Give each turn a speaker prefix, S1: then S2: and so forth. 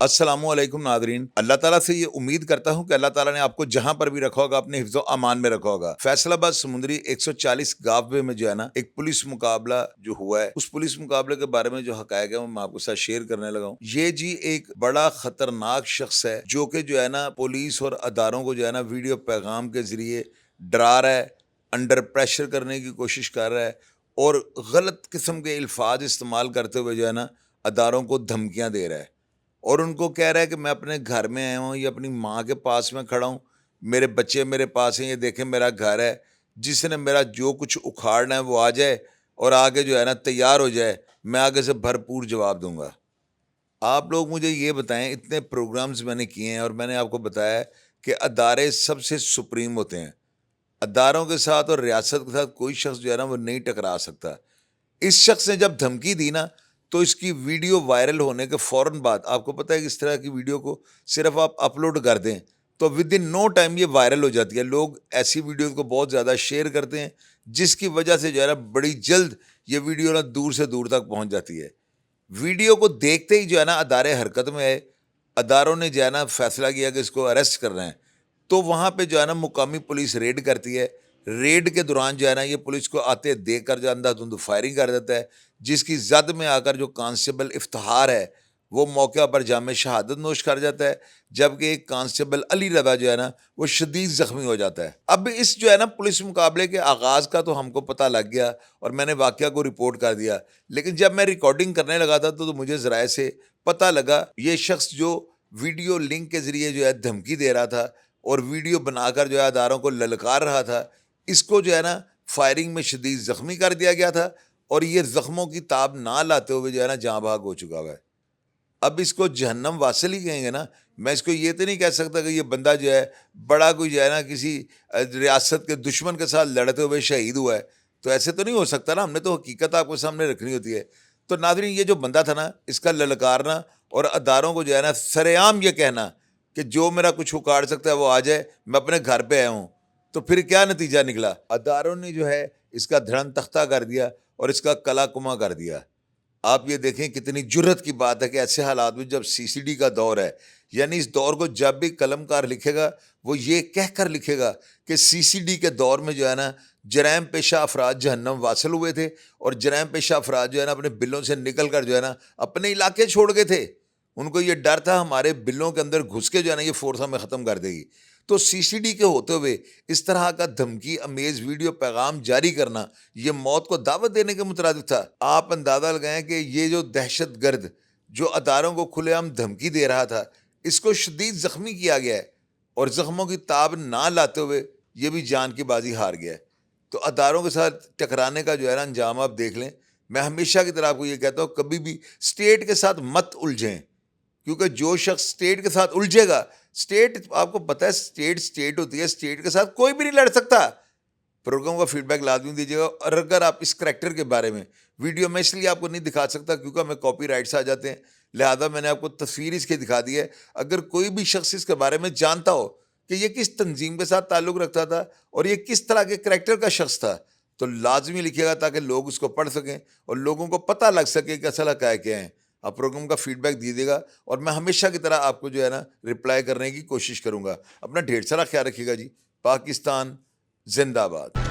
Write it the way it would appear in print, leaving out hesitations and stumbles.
S1: السلام علیکم ناظرین، اللہ تعالیٰ سے یہ امید کرتا ہوں کہ اللہ تعالیٰ نے آپ کو جہاں پر بھی رکھا ہوگا اپنے حفظ و امان میں رکھا ہوگا۔ فیصل آباد سمندری 140 گاوے میں جو ہے نا ایک پولیس مقابلہ جو ہوا ہے، اس پولیس مقابلے کے بارے میں جو حقائق ہے وہ میں آپ کو ساتھ شیئر کرنے لگا ہوں۔ یہ جی ایک بڑا خطرناک شخص ہے جو کہ جو ہے نا پولیس اور اداروں کو جو ہے نا ویڈیو پیغام کے ذریعے ڈرا رہا ہے، انڈر پریشر کرنے کی کوشش کر رہا ہے اور غلط قسم کے الفاظ استعمال کرتے ہوئے جو ہے نا اداروں کو دھمکیاں دے رہا ہے اور ان کو کہہ رہا ہے کہ میں اپنے گھر میں آیا ہوں یا اپنی ماں کے پاس میں کھڑا ہوں، میرے بچے میرے پاس ہیں، یہ دیکھیں میرا گھر ہے، جس نے میرا جو کچھ اکھاڑنا ہے وہ آ جائے اور آگے جو ہے نا تیار ہو جائے، میں آگے سے بھرپور جواب دوں گا۔ آپ لوگ مجھے یہ بتائیں، اتنے پروگرامز میں نے کیے ہیں اور میں نے آپ کو بتایا کہ ادارے سب سے سپریم ہوتے ہیں، اداروں کے ساتھ اور ریاست کے ساتھ کوئی شخص جو ہے نا وہ نہیں ٹکرا سکتا۔ اس شخص نے جب دھمکی دی نا تو اس کی ویڈیو وائرل ہونے کے فوراً بعد آپ کو پتہ ہے کہ اس طرح کی ویڈیو کو صرف آپ اپلوڈ کر دیں تو ود ان نو ٹائم یہ وائرل ہو جاتی ہے۔ لوگ ایسی ویڈیوز کو بہت زیادہ شیئر کرتے ہیں جس کی وجہ سے جو ہے نا بڑی جلد یہ ویڈیو نا دور سے دور تک پہنچ جاتی ہے۔ ویڈیو کو دیکھتے ہی جو ہے نا ادارے حرکت میں آئے، اداروں نے جو ہے نا فیصلہ کیا کہ اس کو اریسٹ کرنا ہے، تو وہاں پہ جو ہے نا مقامی پولیس ریڈ کرتی ہے۔ ریڈ کے دوران جو ہے نا یہ پولیس کو آتے دیکھ کر جو اندھا دھند فائرنگ کر دیتا ہے، جس کی زد میں آ کر جو کانسٹیبل افتخار ہے وہ موقع پر جامع شہادت نوش کر جاتا ہے، جبکہ ایک کانسٹیبل علی رضا جو ہے نا وہ شدید زخمی ہو جاتا ہے۔ اب اس جو ہے نا پولیس مقابلے کے آغاز کا تو ہم کو پتہ لگ گیا اور میں نے واقعہ کو رپورٹ کر دیا، لیکن جب میں ریکارڈنگ کرنے لگا تھا تو مجھے ذرائع سے پتہ لگا یہ شخص جو ویڈیو لنک کے ذریعے جو ہے دھمکی دے رہا تھا اور ویڈیو بنا کر جو ہے اداروں کو للکار رہا تھا، اس کو جو ہے نا فائرنگ میں شدید زخمی کر دیا گیا تھا اور یہ زخموں کی تاب نہ لاتے ہوئے جو ہے نا جاں بحق ہو چکا ہوا ہے۔ اب اس کو جہنم واصل ہی کہیں گے نا، میں اس کو یہ تو نہیں کہہ سکتا کہ یہ بندہ جو ہے بڑا کوئی جو ہے نا کسی ریاست کے دشمن کے ساتھ لڑتے ہوئے شہید ہوا ہے، تو ایسے تو نہیں ہو سکتا نا، ہم نے تو حقیقت آپ کو سامنے رکھنی ہوتی ہے۔ تو ناظرین، یہ جو بندہ تھا نا اس کا للکارنا اور اداروں کو جو ہے نا سر عام یہ کہنا کہ جو میرا کچھ اکھاڑ سکتا ہے وہ آ جائے، میں اپنے گھر پہ آیا ہوں، تو پھر کیا نتیجہ نکلا؟ اداروں نے جو ہے اس کا دھڑن تختہ کر دیا اور اس کا کلا کما کر دیا۔ آپ یہ دیکھیں کتنی جرت کی بات ہے کہ ایسے حالات میں جب سی سی ڈی کا دور ہے، یعنی اس دور کو جب بھی قلم کار لکھے گا وہ یہ کہہ کر لکھے گا کہ سی سی ڈی کے دور میں جو ہے نا جرائم پیشہ افراد جہنم واصل ہوئے تھے اور جرائم پیشہ افراد جو ہے نا اپنے بلوں سے نکل کر جو ہے نا اپنے علاقے چھوڑ گئے تھے۔ ان کو یہ ڈر تھا ہمارے بلوں کے اندر گھس کے جو ہے نا یہ فورس ہمیں ختم کر دے گی۔ تو سی سی ڈی کے ہوتے ہوئے اس طرح کا دھمکی امیز ویڈیو پیغام جاری کرنا یہ موت کو دعوت دینے کے مترادف تھا۔ آپ اندازہ لگائیں کہ یہ جو دہشت گرد جو اداروں کو کھلے عام دھمکی دے رہا تھا، اس کو شدید زخمی کیا گیا ہے اور زخموں کی تاب نہ لاتے ہوئے یہ بھی جان کی بازی ہار گیا ہے۔ تو اداروں کے ساتھ ٹکرانے کا جو ہے نا انجام آپ دیکھ لیں۔ میں ہمیشہ کی طرح آپ کو یہ کہتا ہوں کبھی بھی اسٹیٹ کے ساتھ مت الجھیں، کیونکہ جو شخص اسٹیٹ کے ساتھ الجھے گا، اسٹیٹ آپ کو پتہ ہے اسٹیٹ ہوتی ہے، اسٹیٹ کے ساتھ کوئی بھی نہیں لڑ سکتا۔ پروگرام کا فیڈ بیک لازمی دیجیے گا، اور اگر آپ اس کریکٹر کے بارے میں ویڈیو میں اس لیے آپ کو نہیں دکھا سکتا کیونکہ ہمیں کاپی رائٹس آ جاتے ہیں، لہذا میں نے آپ کو تصویر اس کے دکھا دی ہے۔ اگر کوئی بھی شخص اس کے بارے میں جانتا ہو کہ یہ کس تنظیم کے ساتھ تعلق رکھتا تھا اور یہ کس طرح کے کریکٹر کا شخص تھا تو لازمی لکھیے گا تاکہ لوگ اس کو پڑھ سکیں اور لوگوں کو پتہ لگ سکے کہ اصل حقائق کیا ہیں۔ آپ پروگرام کا فیڈ بیک دیجیے گا اور میں ہمیشہ کی طرح آپ کو جو ہے نا رپلائی کرنے کی کوشش کروں گا۔ اپنا ڈھیر سارا خیال رکھیے گا جی۔ پاکستان زندہ باد۔